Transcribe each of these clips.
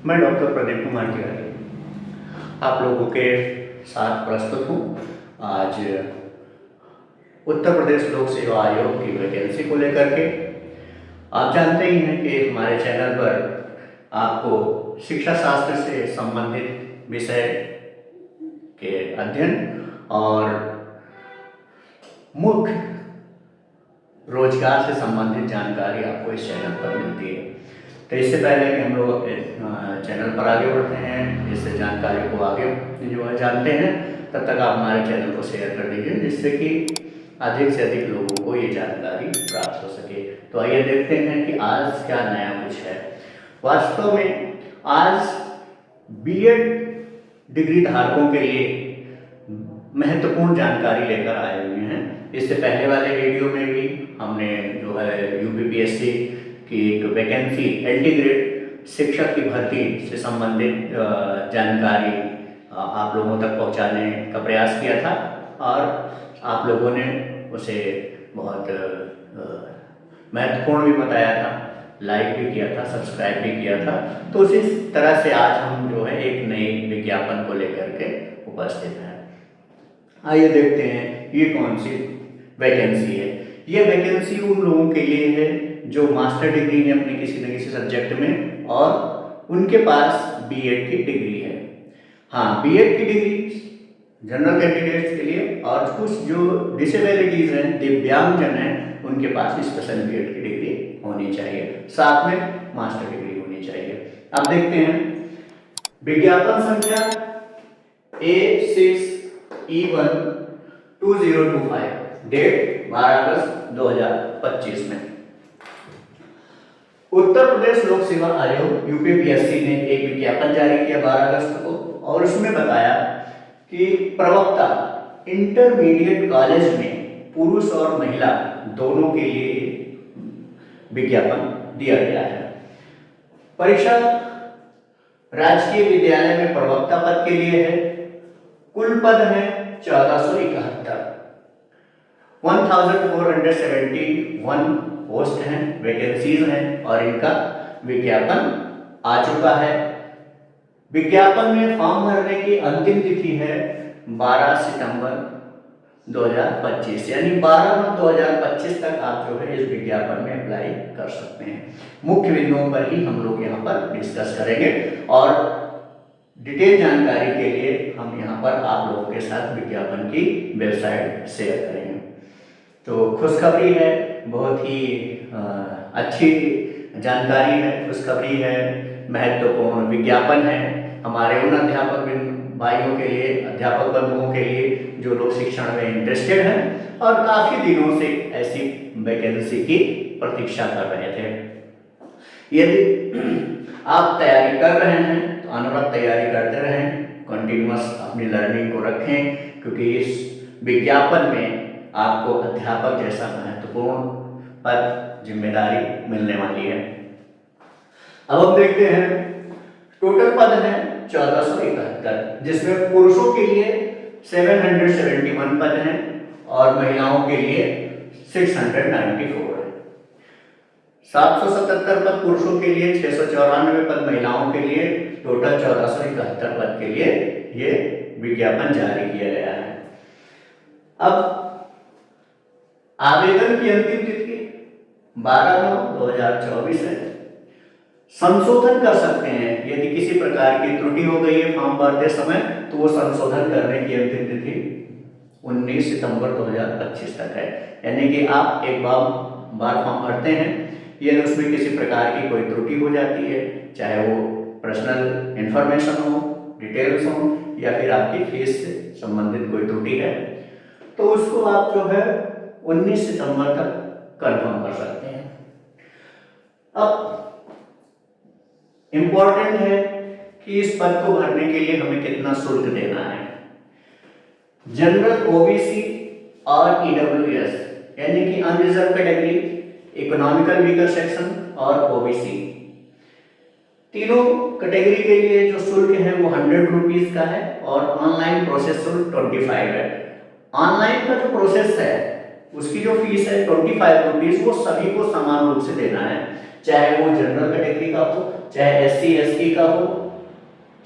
मैं डॉक्टर प्रदीप कुमार तिवारी आप लोगों के साथ प्रस्तुत हूँ। आज उत्तर प्रदेश लोक सेवा आयोग की वैकेंसी को लेकर के आप जानते ही हैं कि हमारे चैनल पर आपको शिक्षा शास्त्र से संबंधित विषय के अध्ययन और मुख्य रोजगार से संबंधित जानकारी आपको इस चैनल पर मिलती है। तो इससे पहले कि हम लोग चैनल पर आगे बढ़ते हैं, इससे जानकारी को आगे जो है जानते हैं, तब तक आप हमारे चैनल को शेयर कर दीजिए जिससे कि अधिक से अधिक लोगों को ये जानकारी प्राप्त हो सके। तो आइए देखते हैं कि आज क्या नया कुछ है। वास्तव में आज बीएड डिग्री धारकों के लिए महत्वपूर्ण जानकारी लेकर आए हुए हैं। इससे पहले वाले वीडियो में भी हमने जो है यूपीपीएससी की एक वैकेंसी एलटी ग्रेड शिक्षक की भर्ती से संबंधित जानकारी आप लोगों तक पहुंचाने का प्रयास किया था और आप लोगों ने उसे बहुत महत्वपूर्ण भी बताया था, लाइक भी किया था, सब्सक्राइब भी किया था। तो उसी तरह से आज हम जो है एक नई विज्ञापन को लेकर के उपस्थित हैं। आइए देखते हैं ये कौन सी वैकेंसी है। ये वैकेंसी उन लोगों के लिए है जो मास्टर डिग्री है अपने किसी न किसी सब्जेक्ट में और उनके पास बीएड की डिग्री है। हाँ, बीएड की डिग्री जनरल कैंडिडेट्स के लिए और कुछ जो डिसेबिलिटीज हैं, दिव्यांगजन हैं, उनके पास स्पेशल बीएड की डिग्री होनी चाहिए, साथ में मास्टर डिग्री होनी चाहिए। अब देखते हैं विज्ञापन संख्या A6E12025, डेट 12 अगस्त 2025 में उत्तर प्रदेश लोक सेवा आयोग यूपीपीएससी ने एक विज्ञापन जारी किया 12 अगस्त को और उसमें बताया कि प्रवक्ता इंटरमीडिएट कॉलेज में पुरुष और महिला दोनों के लिए विज्ञापन दिया गया है। परीक्षा राजकीय विद्यालय में प्रवक्ता पद के लिए है। कुल पद है 1471, 1471 पोस्ट हैं, वैकेंसीज हैं और इनका विज्ञापन आ चुका है। विज्ञापन में फॉर्म भरने की अंतिम तिथि है 12 सितंबर 2025, यानी 12/9/2025 तक आप जो है इस विज्ञापन में अप्लाई कर सकते हैं। मुख्य बिंदुओं पर ही हम लोग यहाँ पर डिस्कस करेंगे और डिटेल जानकारी के लिए हम यहाँ पर आप लोगों के साथ विज्ञापन की वेबसाइट शेयर करेंगे। तो खुशखबरी है, बहुत ही अच्छी जानकारी है, खुशखबरी है, महत्वपूर्ण विज्ञापन है हमारे उन अध्यापक भाइयों के लिए, अध्यापक बंधुओं के लिए जो लोग शिक्षण में इंटरेस्टेड हैं और काफ़ी दिनों से ऐसी वैकेंसी की प्रतीक्षा कर रहे थे। यदि आप तैयारी कर रहे हैं तो अनवरत तैयारी करते रहें, कंटिन्यूअस अपनी लर्निंग को रखें, क्योंकि इस विज्ञापन में आपको अध्यापक जैसा महत्वपूर्ण पद जिम्मेदारी मिलने वाली है। अब हम देखते हैं टोटल पद है 1471, जिसमें पुरुषों के लिए 771 पद हैं और महिलाओं के लिए 694 है। 777 पद पुरुषों के लिए, 694 पद महिलाओं के लिए, टोटल 1471 पद के लिए ये विज्ञापन जारी किया गया है। अब आवेदन की अंतिम तिथि 12/9/2024 है। संशोधन कर सकते हैं, यदि किसी प्रकार की त्रुटि हो गई है फॉर्म भरते समय तो वो संशोधन करने की अंतिम तिथि 19 सितंबर 2025 तक है। यानी कि आप एक बार फॉर्म भरते हैं, यदि उसमें किसी प्रकार की कोई त्रुटि हो जाती है, चाहे वो पर्सनल इंफॉर्मेशन हो, डिटेल्स हो या फिर आपकी फीस से संबंधित कोई त्रुटि है, तो उसको आप जो है 19 सितंबर तक कंफर्म कर सकते हैं। अब इंपॉर्टेंट है कि इस पद को भरने के लिए हमें कितना शुल्क देना है। जनरल, ओबीसी और ईडब्ल्यूएस यानी कि unreserve category, economical weaker section और ओबीसी, तीनों कैटेगरी के लिए जो शुल्क है वो 100 रुपीज का है और ऑनलाइन प्रोसेस शुल्क 25 है। ऑनलाइन का जो प्रोसेस है उसकी जो फीस है 25 रुपीज, वो सभी को समान रूप से देना है। चाहे वो जनरल कैटेगरी का हो, चाहे SC ST का हो,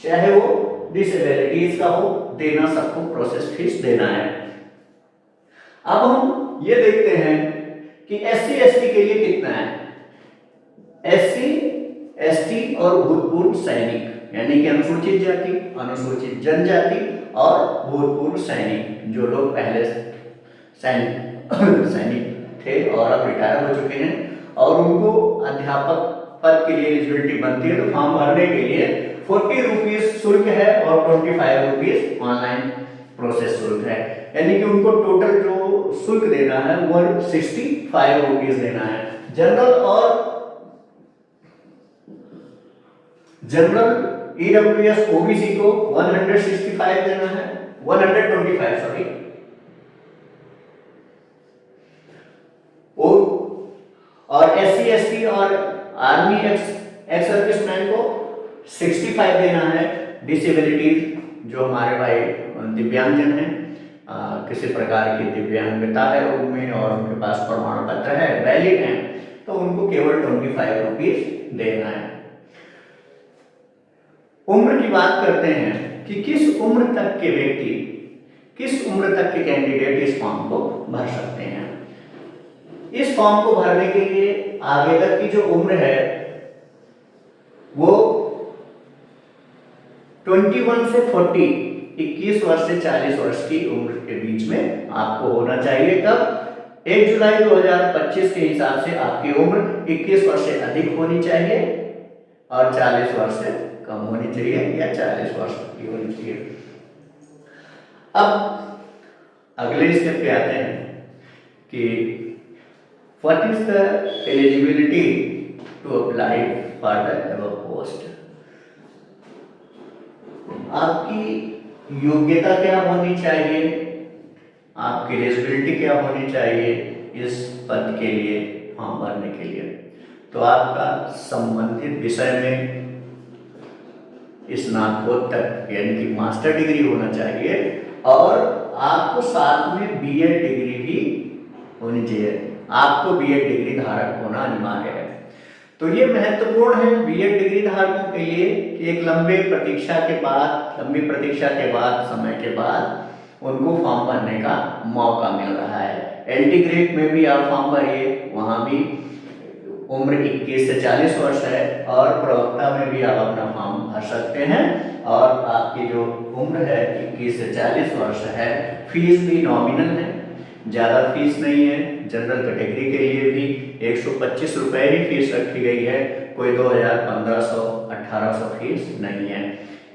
चाहे वो डिसेबिलिटीज का हो, देना सबको प्रोसेस फीस देना है। अब हम ये देखते हैं कि SC ST के लिए कितना है। SC ST और भूतपूर्व सैनिक यानी कि अनुसूचित जाति, अनुसूचित जनजाति और भूतपूर्व सैनिक, जो लोग पहले सैनिक थे और अब रिटायर हो चुके हैं और उनको अध्यापक पद के लिए एलिजिबिलिटी बनती है, तो फॉर्म भरने के लिए 40 रुपीज शुल्क है और 25 रुपीज ऑनलाइन प्रोसेस शुल्क है, यानी कि उनको टोटल जो शुल्क देना है वो 65 रुपीज देना है। जनरल EWS OBC को 165 देना है, 125 सॉरी, और SC ST और आर्मी एक्स सर्विसमैन को 65 देना है। डिसेबिलिटीज जो हमारे भाई दिव्यांगजन हैं, किसी प्रकार की दिव्यांगता है उनमें और उनके पास प्रमाण पत्र है, वैलिड है, तो उनको केवल 25 रुपीज देना है। उम्र की बात करते हैं कि किस उम्र तक के व्यक्ति, किस उम्र तक के कैंडिडेट इस फॉर्म को भर सकते हैं। इस फॉर्म को भरने के लिए आवेदक की जो उम्र है वो 21 से 40, 21 वर्ष से 40 वर्ष की उम्र के बीच में आपको होना चाहिए। कब? 1 जुलाई 2025 के हिसाब से आपकी उम्र 21 वर्ष से अधिक होनी चाहिए और 40 वर्ष से कम होनी चाहिए या 40 वर्ष की होनी चाहिए। अब अगले स्टेप पे आते हैं कि what is the eligibility to apply for the above post. आपकी योग्यता क्या होनी चाहिए, आपकी एलिजिबिलिटी क्या होनी चाहिए इस पद के लिए फॉर्म भरने के लिए। तो आपका संबंधित विषय में स्नातकोत्तर यानी कि मास्टर डिग्री होना चाहिए और आपको साथ में BEd डिग्री भी होनी चाहिए। आपको BEd डिग्री धारक होना अनिवार्य है। तो ये महत्वपूर्ण है BEd डिग्री धारकों के लिए कि एक लंबी प्रतीक्षा के बाद समय के बाद उनको फॉर्म भरने का मौका मिल रहा है। एंटीग्रेड में भी आप फॉर्म भरिए, वहाँ भी उम्र 21 से 40 वर्ष है और प्रवक्ता में भी आप अपना फॉर्म भर सकते हैं और आपकी जो उम्र है 21 से 40 वर्ष है। फीस भी नॉमिनल है, ज़्यादा फीस नहीं है। जनरल कैटेगरी के लिए भी 125 रुपये ही फीस रखी गई है, कोई 2000, 1500, 1800 फीस नहीं है।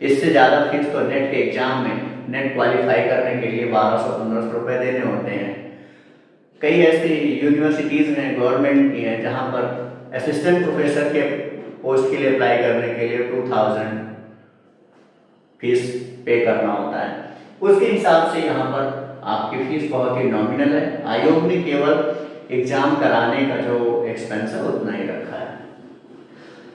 इससे ज़्यादा फीस तो नेट के एग्जाम में नेट क्वालिफाई करने के लिए 1200-1500 रुपये देने होते हैं। कई ऐसी यूनिवर्सिटीज़ हैं गवर्नमेंट की हैं जहाँ पर असिस्टेंट प्रोफेसर के पोस्ट के लिए अप्लाई करने के लिए 2000 फीस पे करना होता है। उसके हिसाब से यहाँ पर आपकी फीस बहुत ही नॉमिनल है। आयोग ने केवल एग्जाम कराने का जो एक्सपेंस है उतना ही रखा है।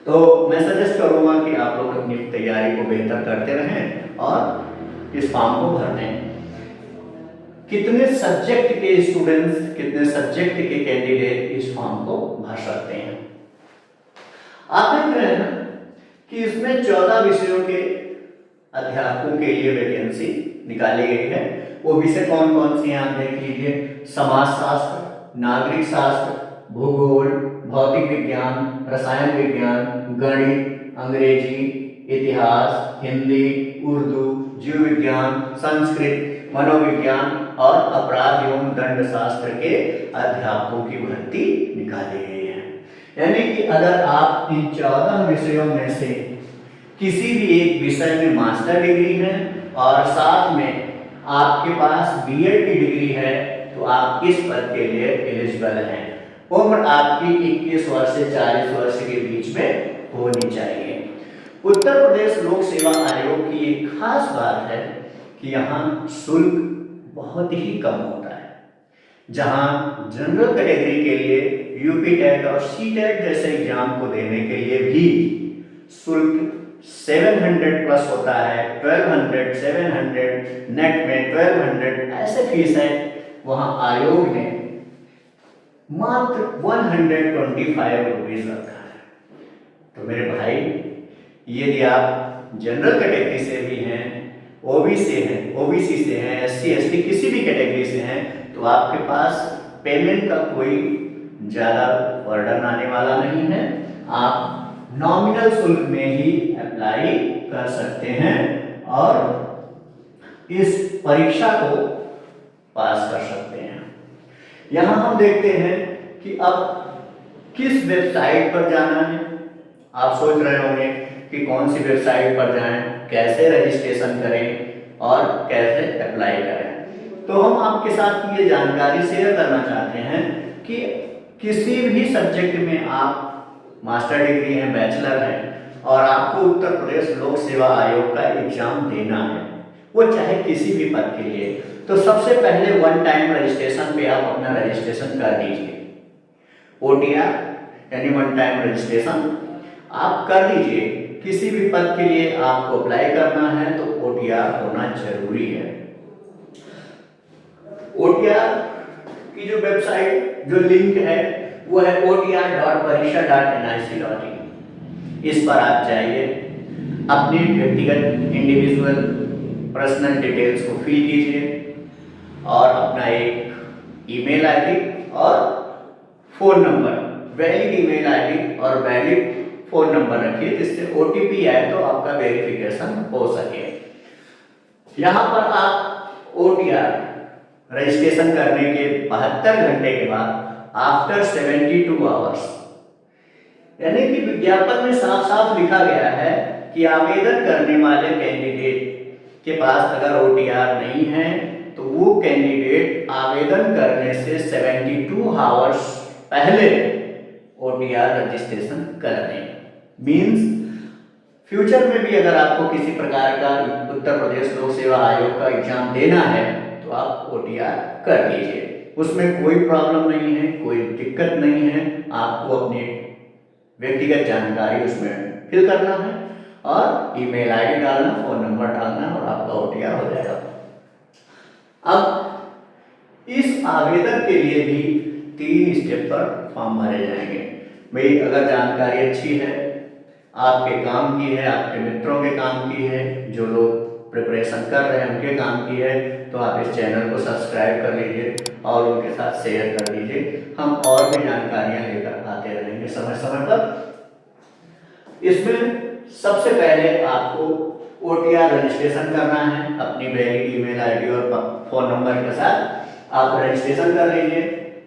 तो मैं सजेस्ट करूँगा कि आप लोग अपनी तैयारी को बेहतर करते रहें और इस फॉर्म को भर दें। कितने सब्जेक्ट के स्टूडेंट्स, कितने सब्जेक्ट के कैंडिडेट इस फॉर्म को भर सकते हैं? आप देख रहे हैं कि इसमें 14 विषयों के अध्यापकों के लिए वैकेंसी निकाली गई है। वो विषय कौन कौन से हैं आप देख लीजिए। समाजशास्त्र, नागरिक शास्त्र, भूगोल, भौतिक विज्ञान, रसायन विज्ञान, गणित, अंग्रेजी, इतिहास, हिंदी, उर्दू, जीव विज्ञान, संस्कृत, मनोविज्ञान और अपराध एवं दंड शास्त्र के अध्यापकों की भर्ती निकाली गई है। यानी कि अगर आप इन 14 विषयों में से किसी भी एक विषय में मास्टर डिग्री है और साथ में आपके पास BEd की डिग्री है तो आप इस पद के लिए एलिजिबल हैं। उम्र आपकी 21 वर्ष से 40 वर्ष के बीच में होनी चाहिए। उत्तर प्रदेश लोक सेवा आयोग की एक खास बात है कि यहाँ शुल्क बहुत ही कम होता है। जहाँ जनरल कैटेगरी के लिए यूपी टेट और CTET जैसे एग्जाम को देने के लिए भी शुल्क 700 प्लस होता है, 1200, 700, नेट में 1200 ऐसे फीस है। वहाँ आयोग ने मात्र 125 रुपीज रखा है। तो मेरे भाई, यदि आप जनरल कैटेगरी से भी हैं, ओबीसी से हैं, एससी एसटी किसी भी कैटेगरी से हैं, तो आपके पास पेमेंट का कोई ज़्यादा बर्डन आने वाला नहीं है। आप नॉमिनल शुल्क में ही अप्लाई कर सकते हैं और इस परीक्षा को पास कर सकते हैं। यहाँ हम देखते हैं कि अब किस वेबसाइट पर जाना है। आप सोच रहे होंगे कि कौन सी वेबसाइट पर जाएं, कैसे रजिस्ट्रेशन करें और कैसे अप्लाई करें। तो हम आपके साथ ये जानकारी शेयर करना चाहते हैं कि किसी भी सब्जेक्ट में आप मास्टर डिग्री है, बैचलर है और आपको उत्तर प्रदेश लोक सेवा आयोग का एग्जाम देना है, वो चाहे किसी भी पद के लिए, तो सबसे पहले वन टाइम रजिस्ट्रेशन पे आप अपना रजिस्ट्रेशन कर दीजिए। OTR यानी वन टाइम रजिस्ट्रेशन आप कर दीजिए। किसी भी पद के लिए आपको अप्लाई करना है तो OTR होना जरूरी है। OTR की जो वेबसाइट, जो लिंक है वो है otr.pariksha.nic.in। इस पर आप जाइए, अपनी व्यक्तिगत इंडिविजुअल पर्सनल डिटेल्स को फिल कीजिए और अपना एक ईमेल आईडी और phone number, valid email ID और वैलिड फोन नंबर रखिए, जिससे OTP आए तो आपका वेरिफिकेशन हो सके। यहाँ पर आप OTR रजिस्ट्रेशन करने के 72 घंटे के बाद आफ्टर 72 आवर्स, यानी कि विज्ञापन में साफ साफ लिखा गया है कि आवेदन करने वाले कैंडिडेट के पास अगर OTR नहीं है तो वो कैंडिडेट आवेदन करने से 72 आवर्स पहले OTR रजिस्ट्रेशन कर दें। मीन्स फ्यूचर में भी अगर आपको किसी प्रकार का उत्तर प्रदेश लोक सेवा आयोग का एग्जाम देना है तो आप OTR कर दीजिए, उसमें कोई प्रॉब्लम नहीं है, कोई दिक्कत नहीं है। आपको अपनी व्यक्तिगत जानकारी उसमें फिल करना है और ईमेल आईडी डालना, फोन नंबर डालना और आपका OTR हो जाएगा। अब इस आवेदन के लिए भी 3 स्टेप पर फॉर्म भरे जाएंगे। भाई अगर जानकारी अच्छी है, आपके काम की है, आपके मित्रों के काम की है, जो लोग प्रिपरेशन कर रहे हैं उनके काम की है, तो आप इस चैनल को सब्सक्राइब कर लीजिए और उनके साथ शेयर कर दीजिए। हम और भी जानकारियां लेकर आते रहेंगे समय समय पर। इसमें सबसे पहले आपको OTR रजिस्ट्रेशन करना है, अपनी वैलिड ईमेल आईडी और फोन नंबर के साथ आप रजिस्ट्रेशन कर लीजिए।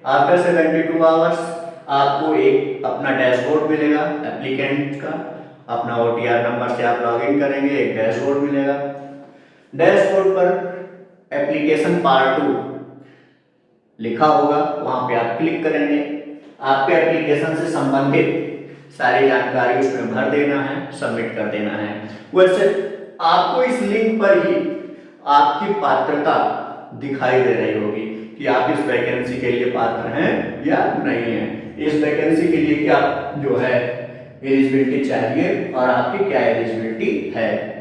आफ्टर 72 आवर्स आपको एक अपना डैशबोर्ड मिलेगा एप्लीकेंट का, अपना OTR नंबर से आप लॉगिन करेंगे, एक डैशबोर्ड मिलेगा। डैशबोर्ड पर एप्लीकेशन पार्ट 2 लिखा होगा, वहां पे आप क्लिक करेंगे। आपके एप्लीकेशन से संबंधित सारी जानकारी उसमें भर देना है, सबमिट कर देना है। वैसे आपको इस लिंक पर ही आपकी पात्रता दिखाई दे रही होगी कि आप इस वैकेंसी के लिए पात्र हैं या नहीं है, इस वैकेंसी के लिए क्या जो है एलिजिबिलिटी चाहिए और आपकी क्या एलिजिबिलिटी है।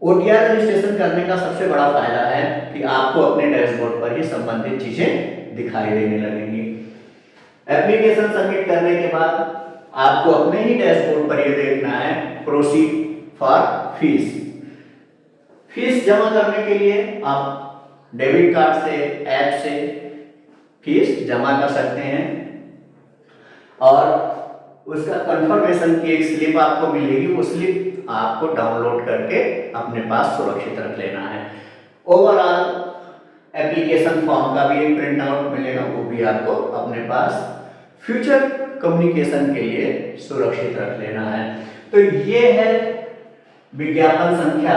OTR रजिस्ट्रेशन करने का सबसे बड़ा फायदा है कि आपको अपने डैशबोर्ड पर ही संबंधित चीजें दिखाई देने लगेंगी। एप्लीकेशन सबमिट करने के बाद आपको अपने ही डैशबोर्ड पर यह देखना है प्रोसीड फॉर फीस। फीस जमा करने के लिए आप डेबिट कार्ड से, ऐप से फीस जमा कर सकते हैं और उसका कंफर्मेशन की एक स्लिप आपको मिलेगी। वो स्लिप आपको डाउनलोड करके अपने पास सुरक्षित रख लेना है। ओवरऑल एप्लीकेशन फॉर्म का भी एक प्रिंट आउट मिलेगा, वो भी आपको अपने पास फ्यूचर कम्युनिकेशन के लिए सुरक्षित रख लेना है। तो ये है विज्ञापन संख्या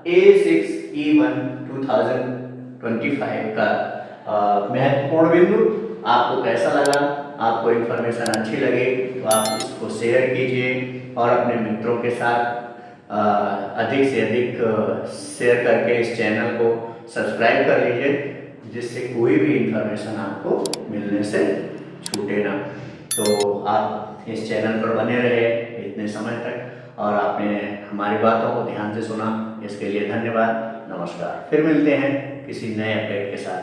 A6E1 2025 का महत्वपूर्ण बिंदु। आपको कैसा लगा? आपको इन्फॉर्मेशन अच्छी लगी तो आप इसको शेयर कीजिए और अपने मित्रों के साथ अधिक से अधिक शेयर करके इस चैनल को सब्सक्राइब कर लीजिए, जिससे कोई भी इन्फॉर्मेशन आपको मिलने से छूटे ना। तो आप इस चैनल पर बने रहे इतने समय तक और आपने हमारी बातों को ध्यान से सुना, इसके लिए धन्यवाद। नमस्कार। फिर मिलते हैं किसी नए अपडेट के साथ।